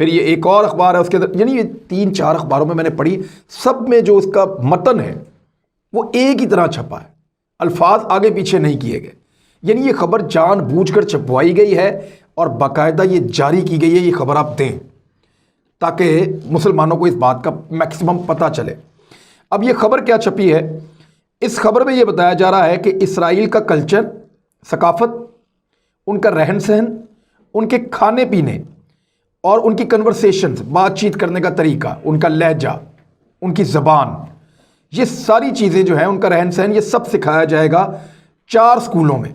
پھر یہ ایک اور اخبار ہے اس کے اندر، یعنی یہ 3-4 اخباروں میں نے پڑھی، سب میں جو اس کا متن ہے وہ ایک ہی طرح چھپا ہے، الفاظ آگے پیچھے نہیں کیے گئے. یعنی یہ خبر جان بوجھ کر چھپوائی گئی ہے اور باقاعدہ یہ جاری کی گئی ہے، یہ خبر آپ دیں تاکہ مسلمانوں کو اس بات کا میکسیمم پتہ چلے. اب یہ خبر کیا چھپی ہے؟ اس خبر میں یہ بتایا جا رہا ہے کہ اسرائیل کا کلچر، ثقافت، ان کا رہن سہن، ان کے کھانے پینے اور ان کی کنورسیشنز، بات چیت کرنے کا طریقہ، ان کا لہجہ، ان کی زبان، یہ ساری چیزیں جو ہیں، ان کا رہن سہن، یہ سب سکھایا جائے گا 4 اسکولوں میں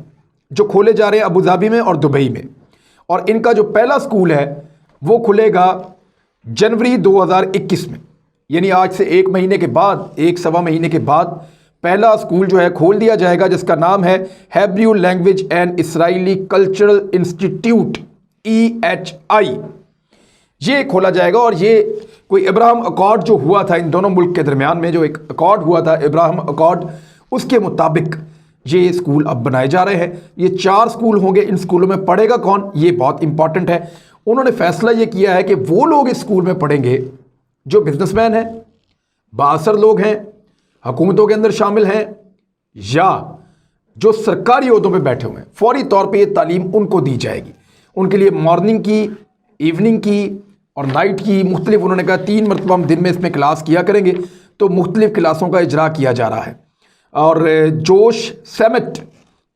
جو کھولے جا رہے ہیں ابوظہبی میں اور دبئی میں. اور ان کا جو پہلا اسکول ہے وہ کھلے گا جنوری 2021 میں، یعنی آج سے 1 مہینے کے بعد، 1 سوا مہینے کے بعد پہلا اسکول جو ہے کھول دیا جائے گا، جس کا نام ہے Hebrew language and Israeli cultural institute EHI. یہ کھولا جائے گا. اور یہ کوئی ابراہم اکارڈ جو ہوا تھا ان دونوں ملک کے درمیان میں، جو ایک اکارڈ ہوا تھا ابراہم اکارڈ، اس کے مطابق یہ اسکول اب بنائے جا رہے ہیں. یہ 4 اسکول ہوں گے. ان اسکولوں میں پڑھے گا کون؟ یہ بہت امپورٹنٹ ہے. انہوں نے فیصلہ یہ کیا ہے کہ وہ لوگ اس اسکول میں پڑھیں گے جو بزنس مین ہیں، بااثر لوگ ہیں، حکومتوں کے اندر شامل ہیں، یا جو سرکاری عہدوں پہ بیٹھے ہوئے ہیں. فوری طور پہ یہ تعلیم ان کو دی جائے گی. ان کے لیے مارننگ کی، ایوننگ کی اور نائٹ کی مختلف، انہوں نے کہا 3 مرتبہ ہم دن میں اس میں کلاس کیا کریں گے. تو مختلف کلاسوں کا اجرا کیا جا رہا ہے. اور جوش سیمٹ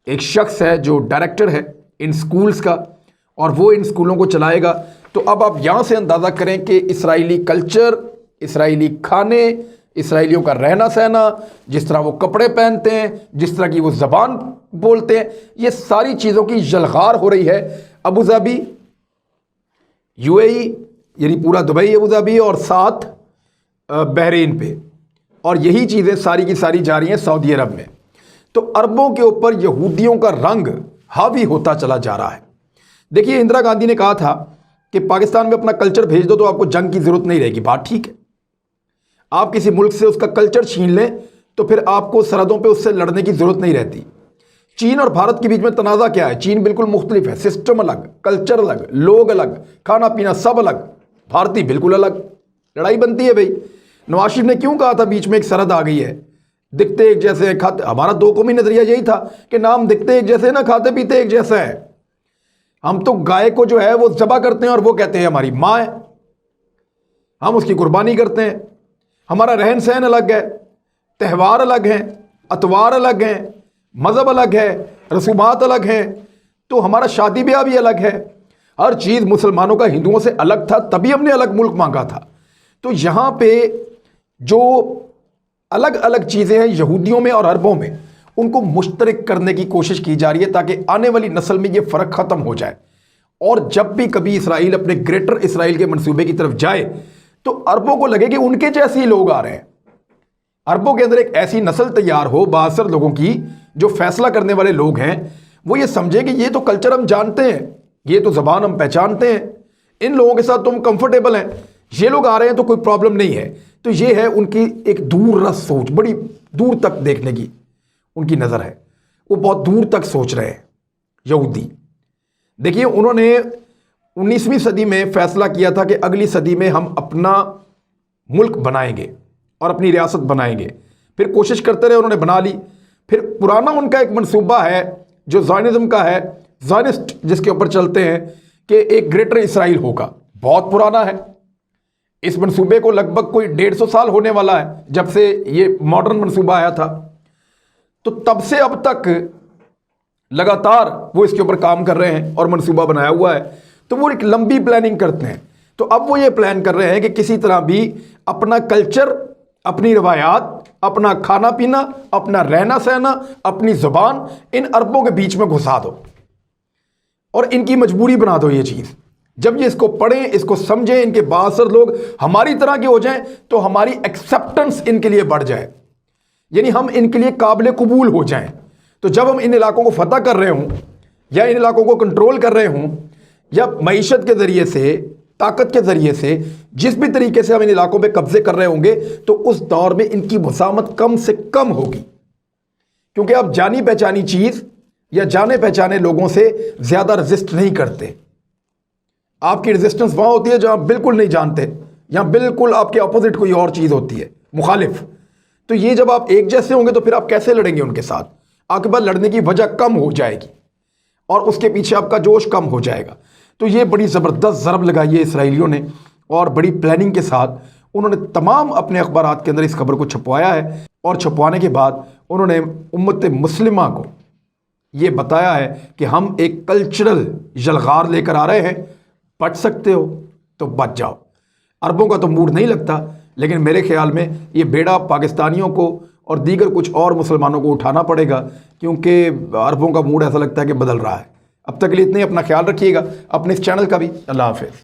ایک شخص ہے جو ڈائریکٹر ہے ان سکولز کا، اور وہ ان سکولوں کو چلائے گا. تو اب آپ یہاں سے اندازہ کریں کہ اسرائیلی کلچر، اسرائیلی کھانے، اسرائیلیوں کا رہنا سہنا، جس طرح وہ کپڑے پہنتے ہیں، جس طرح کی وہ زبان بولتے ہیں، یہ ساری چیزوں کی یلغار ہو رہی ہے ابوظہبی، UAE یعنی پورا دبئی، ابوظہبی اور ساتھ بحرین پہ. اور یہی چیزیں ساری کی ساری جا رہی ہیں سعودی عرب میں. تو عربوں کے اوپر یہودیوں کا رنگ حاوی ہوتا چلا جا رہا ہے. دیکھیے، اندرا گاندھی نے کہا تھا کہ پاکستان میں اپنا کلچر بھیج دو تو آپ کو جنگ کی ضرورت نہیں رہے گی. بات ٹھیک ہے. آپ کسی ملک سے اس کا کلچر چھین لیں تو پھر آپ کو سرحدوں پہ اس سے لڑنے کی ضرورت نہیں رہتی. چین اور بھارت کے بیچ میں تنازع کیا ہے؟ چین بالکل مختلف ہے، سسٹم الگ، کلچر الگ، لوگ الگ، کھانا پینا سب الگ. بھارتی بالکل الگ. لڑائی بنتی ہے بھائی. نواز شریف نے کیوں کہا تھا بیچ میں ایک سرحد آ گئی ہے؟ دکھتے ایک جیسے ہیں، کھاتے، ہمارا 2 قومی نظریہ یہی تھا کہ نام دکھتے ایک جیسے نا، کھاتے پیتے ایک جیسا ہے. ہم تو گائے کو جو ہے وہ ذبح کرتے ہیں اور وہ کہتے ہیں ہماری ماں ہے، ہم اس کی قربانی کرتے ہیں. ہمارا رہن سہن الگ ہے، تہوار الگ ہیں، اتوار الگ ہیں، مذہب الگ ہے، رسومات الگ ہیں. تو ہمارا شادی بیاہ بھی الگ ہے. ہر چیز مسلمانوں کا ہندوؤں سے الگ تھا، تبھی ہم نے الگ ملک مانگا تھا. تو یہاں پہ جو الگ الگ چیزیں ہیں یہودیوں میں اور عربوں میں، ان کو مشترک کرنے کی کوشش کی جا رہی ہے تاکہ آنے والی نسل میں یہ فرق ختم ہو جائے. اور جب بھی کبھی اسرائیل اپنے گریٹر اسرائیل کے منصوبے کی طرف جائے تو عربوں کو لگے کہ ان کے جیسے ہی لوگ آ رہے ہیں. عربوں کے اندر ایک ایسی نسل تیار ہو بااثر لوگوں کی، جو فیصلہ کرنے والے لوگ ہیں، وہ یہ سمجھے کہ یہ تو کلچر ہم جانتے ہیں، یہ تو زبان ہم پہچانتے ہیں، ان لوگوں کے ساتھ تم کمفرٹیبل ہیں، یہ لوگ آ رہے ہیں تو کوئی پرابلم نہیں ہے. تو یہ ہے ان کی ایک دور رس سوچ، بڑی دور تک دیکھنے کی ان کی نظر ہے. وہ بہت دور تک سوچ رہے ہیں یہودی. دیکھیے، انہوں نے 19ویں صدی میں فیصلہ کیا تھا کہ اگلی صدی میں ہم اپنا ملک بنائیں گے اور اپنی ریاست بنائیں گے. پھر کوشش کرتے رہے، انہوں نے بنا لی. پھر پرانا ان کا ایک منصوبہ ہے جو زائنزم کا ہے، زائنسٹ جس کے اوپر چلتے ہیں، کہ ایک گریٹر اسرائیل ہوگا. بہت پرانا ہے. اس منصوبے کو لگ بھگ کوئی 150 سال ہونے والا ہے جب سے یہ ماڈرن منصوبہ آیا تھا. تو تب سے اب تک لگاتار وہ اس کے اوپر کام کر رہے ہیں اور منصوبہ بنایا ہوا ہے. تو وہ ایک لمبی پلاننگ کرتے ہیں. تو اب وہ یہ پلان کر رہے ہیں کہ کسی طرح بھی اپنا کلچر، اپنی روایات، اپنا کھانا پینا، اپنا رہنا سہنا، اپنی زبان ان عربوں کے بیچ میں گھسا دو اور ان کی مجبوری بنا دو. یہ چیز جب یہ اس کو پڑھیں، اس کو سمجھیں، ان کے بااثر لوگ ہماری طرح کے ہو جائیں تو ہماری ایکسیپٹنس ان کے لیے بڑھ جائے، یعنی ہم ان کے لیے قابل قبول ہو جائیں. تو جب ہم ان علاقوں کو فتح کر رہے ہوں یا ان علاقوں کو کنٹرول کر رہے ہوں یا معیشت کے ذریعے سے، طاقت کے ذریعے سے، جس بھی طریقے سے ہم ان علاقوں پہ قبضے کر رہے ہوں گے، تو اس دور میں ان کی مسامت کم سے کم ہوگی. کیونکہ اب جانی پہچانی چیز یا جانے پہچانے لوگوں سے زیادہ رزسٹ نہیں کرتے. آپ کی ریزسٹنس وہاں ہوتی ہے جہاں بالکل نہیں جانتے، یہاں بالکل آپ کے اپوزٹ کوئی اور چیز ہوتی ہے، مخالف. تو یہ جب آپ ایک جیسے ہوں گے تو پھر آپ کیسے لڑیں گے ان کے ساتھ؟ آپ کے بعد لڑنے کی وجہ کم ہو جائے گی اور اس کے پیچھے آپ کا جوش کم ہو جائے گا. تو یہ بڑی زبردست ضرب لگائی ہے اسرائیلیوں نے، اور بڑی پلاننگ کے ساتھ انہوں نے تمام اپنے اخبارات کے اندر اس خبر کو چھپوایا ہے، اور چھپوانے کے بعد انہوں نے امت مسلمہ کو یہ بتایا ہے کہ ہم ایک کلچرل یلغار لے کر آ رہے ہیں، بچ سکتے ہو تو بچ جاؤ. عربوں کا تو موڈ نہیں لگتا، لیکن میرے خیال میں یہ بیڑا پاکستانیوں کو اور دیگر کچھ اور مسلمانوں کو اٹھانا پڑے گا، کیونکہ عربوں کا موڈ ایسا لگتا ہے کہ بدل رہا ہے. اب تک کے لیے اتنے، اپنا خیال رکھیے گا، اپنے اس چینل کا بھی. اللہ حافظ.